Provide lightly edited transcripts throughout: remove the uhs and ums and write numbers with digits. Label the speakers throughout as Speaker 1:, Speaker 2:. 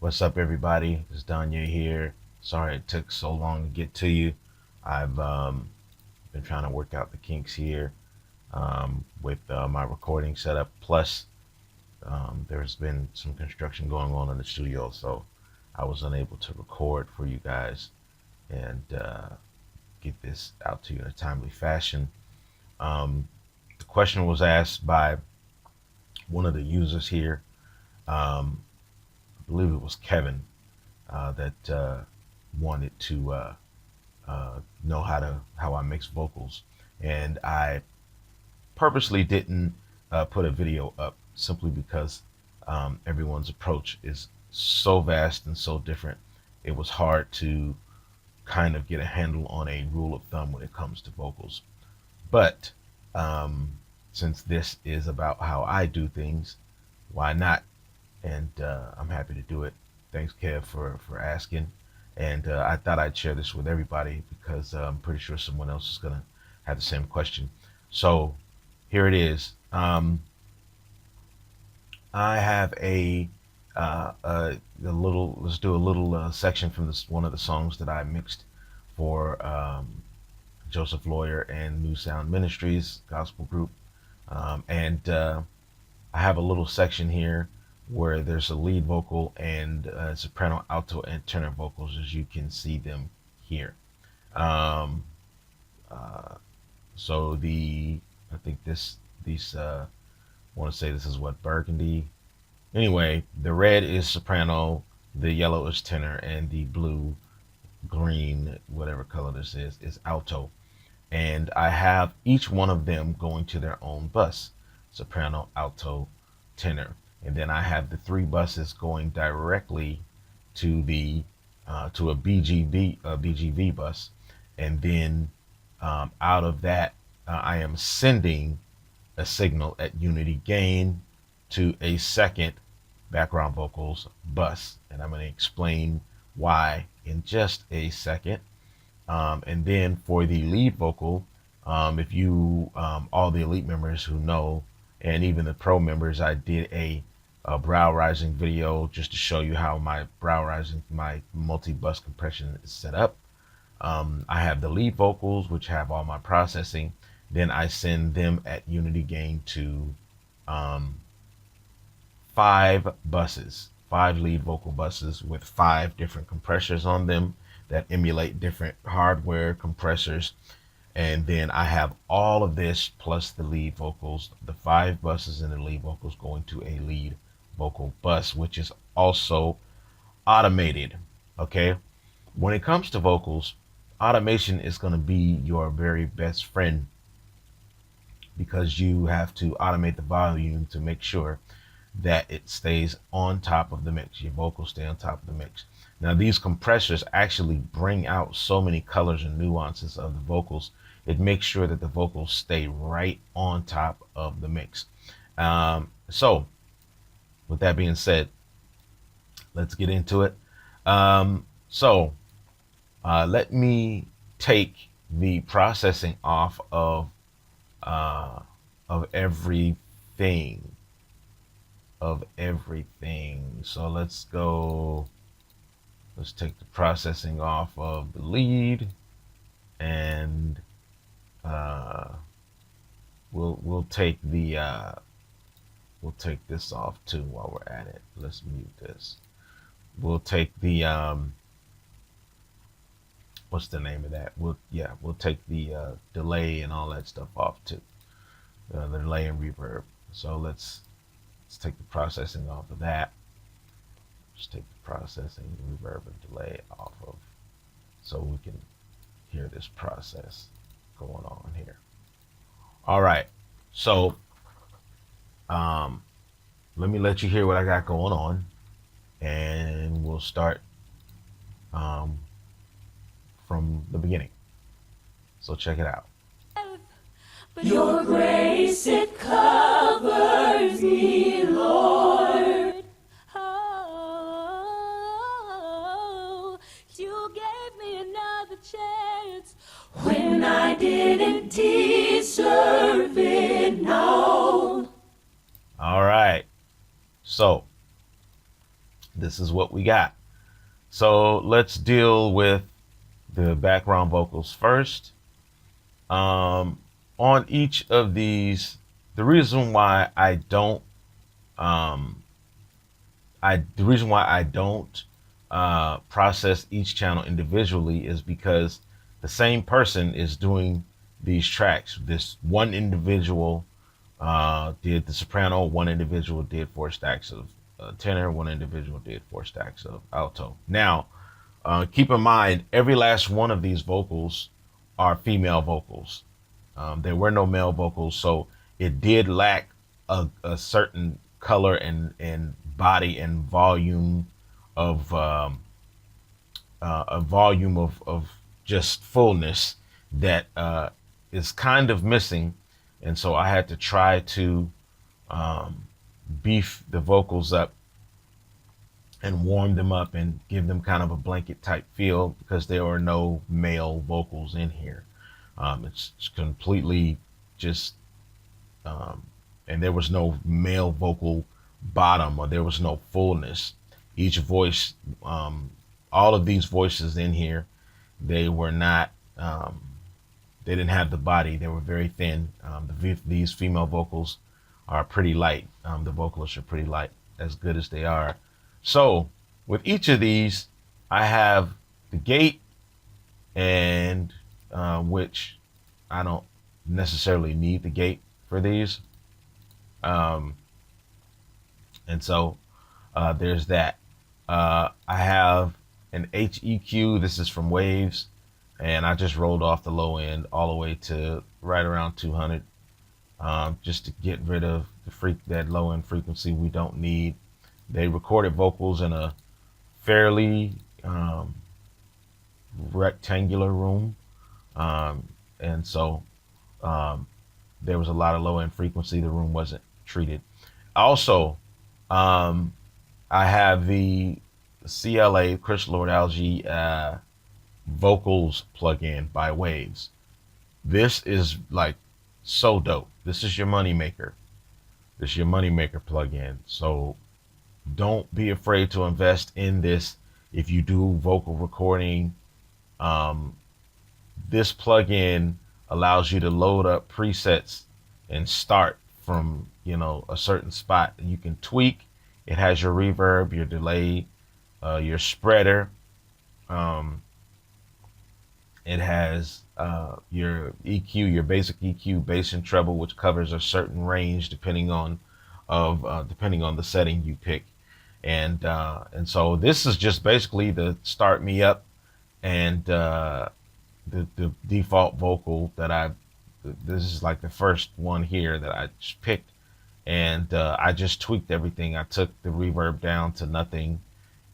Speaker 1: What's up, everybody? It's Danye here. Sorry it took so long to get to you. I've been trying to work out the kinks here with my recording setup. Plus, there's been some construction going on in the studio, so I was unable to record for you guys and get this out to you in a timely fashion. The question was asked by one of the users here. I believe it was Kevin that wanted to know how I mix vocals, and I purposely didn't put a video up simply because everyone's approach is so vast and so different. It was hard to kind of get a handle on a rule of thumb when it comes to vocals. But since this is about how I do things, why not? And I'm happy to do it. Thanks, Kev, for asking. And I thought I'd share this with everybody because I'm pretty sure someone else is going to have the same question. So here it is. I have let's do a little section from one of the songs that I mixed for Joseph Lawyer and New Sound Ministries gospel group. And I have a little section here where there's a lead vocal and soprano, alto, and tenor vocals, as you can see them here. So I think I want to say this is what, burgundy. Anyway, the red is soprano, the yellow is tenor, and the blue, green, whatever color this is alto. And I have each one of them going to their own bus: soprano, alto, tenor. And then I have the three buses going directly to to a BGV bus. And then out of that, I am sending a signal at unity gain to a second background vocals bus. And I'm going to explain why in just a second. And then for the lead vocal, if you, all the elite members who know, and even the pro members, I did a brow rising video just to show you how my my multi-bus compression is set up. I have the lead vocals, which have all my processing. Then I send them at unity gain to 5 buses, 5 lead vocal buses with 5 different compressors on them that emulate different hardware compressors. And then I have all of this plus the lead vocals, the 5 buses and the lead vocals going to a lead vocal bus, which is also automated. Okay. When it comes to vocals, automation is going to be your very best friend because you have to automate the volume to make sure that it stays on top of the mix. Your vocals stay on top of the mix. Now, these compressors actually bring out so many colors and nuances of the vocals. It makes sure that the vocals stay right on top of the mix. So with that being said, let's get into it. Let me take the processing off of everything. So let's take the processing off of the lead, and we'll take this off too while we're at it. Let's mute this. We'll take the what's the name of that? We'll take the delay and all that stuff off too. The delay and reverb. So let's take the processing off of that. Just take the processing, reverb, and delay off of, so we can hear this process going on here. All right. So let me let you hear what I got going on, and we'll start from the beginning. So check it out.
Speaker 2: Your grace, it covers me, Lord. Oh, you gave me another chance when I didn't deserve it, no.
Speaker 1: All right. So this is what we got. So let's deal with the background vocals first. On each of these, the reason why I don't, process each channel individually is because the same person is doing these tracks. This one individual did the soprano, one individual did 4 stacks of tenor, one individual did 4 stacks of alto. Now, keep in mind, every last one of these vocals are female vocals. There were no male vocals, so it did lack a certain color and body and volume of a volume of just fullness that is kind of missing. And so I had to try to beef the vocals up and warm them up and give them kind of a blanket type feel, because there are no male vocals in here. It's completely just, and there was no male vocal bottom, or there was no fullness. Each voice, all of these voices in here, they were not, they didn't have the body. They were very thin. These female vocals are pretty light. The vocalists are pretty light, as good as they are. So with each of these, I have the gate, and which I don't necessarily need the gate for these. And so there's that. I have an HEQ. This is from Waves, and I just rolled off the low end all the way to right around 200, just to get rid of that low end frequency we don't need. They recorded vocals in a fairly rectangular room, and so there was a lot of low end frequency. The room wasn't treated. Also, I have the CLA, Chris Lord-Alge vocals plugin by Waves. This is like so dope. This is your moneymaker. This is your moneymaker plugin. So don't be afraid to invest in this if you do vocal recording. This plugin allows you to load up presets and start from, a certain spot. You can tweak. It has your reverb, your delay, your spreader. It has your EQ, your basic EQ, bass and treble, which covers a certain range depending on the setting you pick. And so this is just basically the start me up, and the default vocal that this is like the first one here that I just picked, and I just tweaked everything. I took the reverb down to nothing,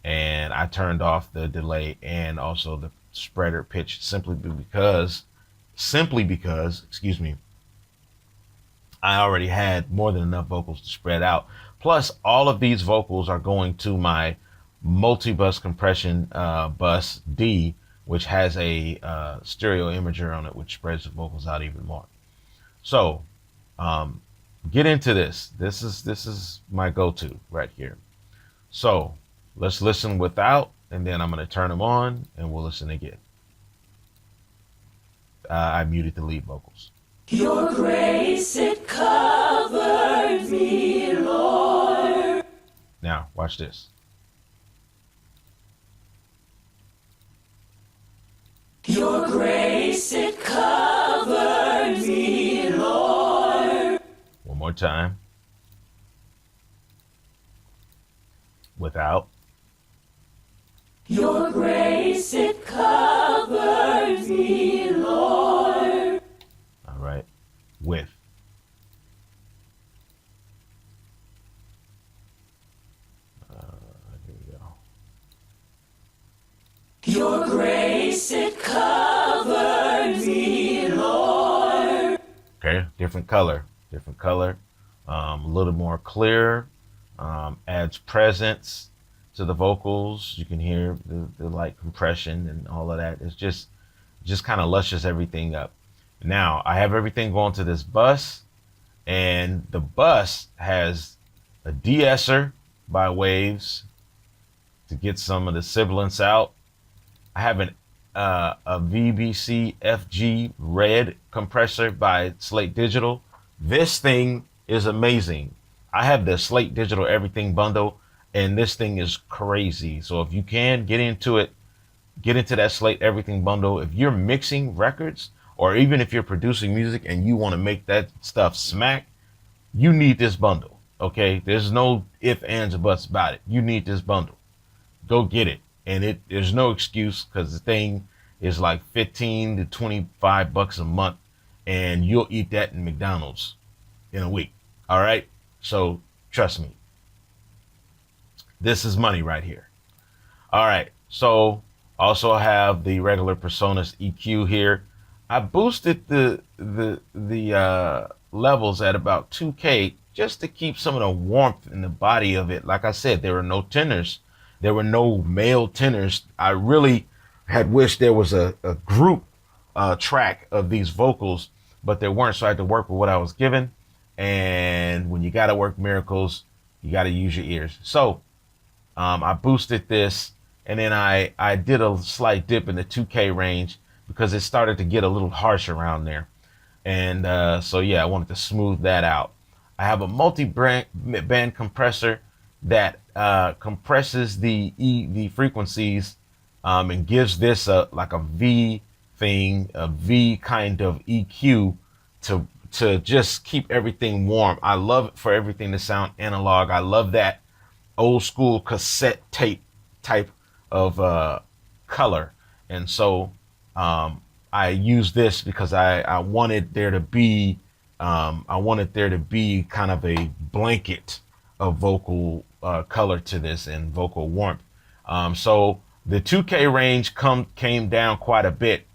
Speaker 1: and I turned off the delay and also the spreader pitch simply because, excuse me, I already had more than enough vocals to spread out. Plus, all of these vocals are going to my multi-bus compression bus D, which has a stereo imager on it, which spreads the vocals out even more. So get into this. This is my go-to right here. So let's listen without, and then I'm going to turn them on and we'll listen again. I muted the lead vocals.
Speaker 2: Your grace, it covers me, Lord.
Speaker 1: Now, watch this.
Speaker 2: Your grace, it covers me, Lord.
Speaker 1: One more time. Without.
Speaker 2: Your grace, it covers me, Lord.
Speaker 1: All right. With. Here we go.
Speaker 2: Your grace, it covers me, Lord.
Speaker 1: Okay, different color. A little more clear. Adds presence to the vocals. You can hear the light compression and all of that. It's just kind of luscious everything up. Now I have everything going to this bus, and the bus has a de-esser by Waves, to get some of the sibilance out. I have a VBC FG Red compressor by Slate Digital. This thing is amazing. I have the Slate Digital Everything bundle, and this thing is crazy. So if you can get into it, get into that Slate Everything bundle. If you're mixing records, or even if you're producing music and you want to make that stuff smack, you need this bundle. Okay, there's no if, ands, or buts about it. You need this bundle. Go get it. And there's no excuse, because the thing is like 15 to 25 bucks a month, and you'll eat that in McDonald's in a week. All right. So trust me, this is money right here. All right. So also have the regular Presonus EQ here. I boosted the levels at about 2K just to keep some of the warmth in the body of it. Like I said, there were no tenors. There were no male tenors. I really had wished there was a group track of these vocals, but there weren't. So I had to work with what I was given. And when you got to work miracles, you got to use your ears. So I boosted this, and then I did a slight dip in the 2K range because it started to get a little harsh around there. And so, yeah, I wanted to smooth that out. I have a multi-band compressor that compresses the frequencies and gives this like a V thing, a V kind of EQ to just keep everything warm. I love it for everything to sound analog. I love that old school cassette tape type of color. And so I use this because I wanted there to be kind of a blanket of vocal color to this and vocal warmth. So the 2K range came down quite a bit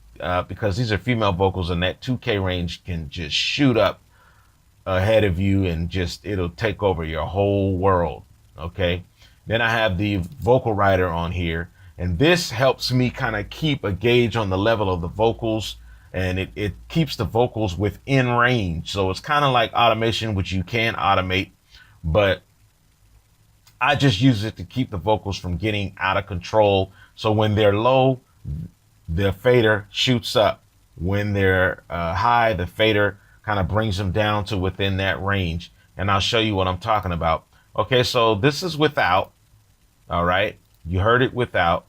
Speaker 1: because these are female vocals, and that 2K range can just shoot up ahead of you and it'll take over your whole world. Okay. Then I have the vocal writer on here, and this helps me kind of keep a gauge on the level of the vocals, and it keeps the vocals within range. So it's kind of like automation, which you can automate, but I just use it to keep the vocals from getting out of control. So when they're low, the fader shoots up. When they're high, the fader kind of brings them down to within that range. And I'll show you what I'm talking about. Okay, so this is without. All right, you heard it without.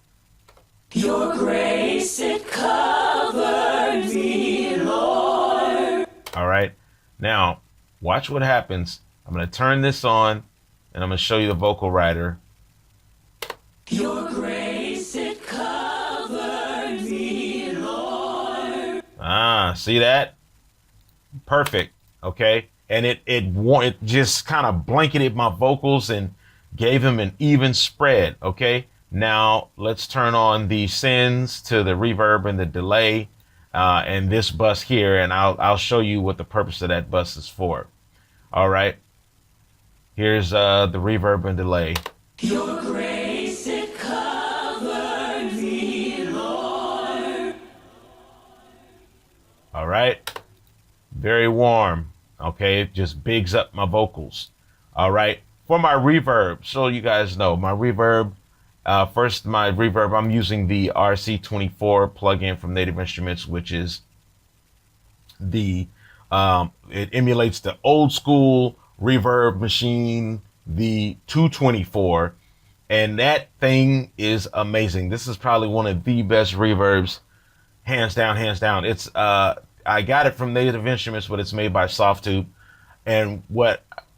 Speaker 2: Your grace, it covered me, Lord.
Speaker 1: All right, now watch what happens. I'm going to turn this on, and I'm going to show you the vocal writer.
Speaker 2: Your grace, it covered me, Lord.
Speaker 1: See that? Perfect. Okay. And it just kind of blanketed my vocals and gave them an even spread. Okay. Now let's turn on the sends to the reverb and the delay, and this bus here, and I'll show you what the purpose of that bus is for. All right. Here's the reverb and delay.
Speaker 2: Your grace, it covered me, Lord.
Speaker 1: All right. Very warm. Okay. It just bigs up my vocals. All right. For my reverb, so you guys know my reverb, my reverb, I'm using the RC24 plugin from Native Instruments, which is it emulates the old school reverb machine, the 224, and that thing is amazing. This is probably one of the best reverbs, hands down, hands down. It's I got it from Native Instruments, but it's made by Softube. And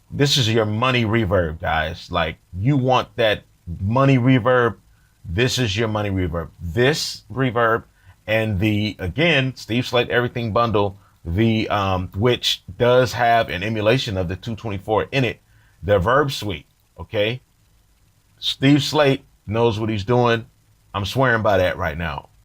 Speaker 1: this is your money reverb, guys. Like, you want that money reverb, this is your money reverb. This reverb and again, Steve Slate Everything bundle, which does have an emulation of the 224 in it, the Verb Suite. Okay. Steve Slate knows what he's doing. I'm swearing by that right now.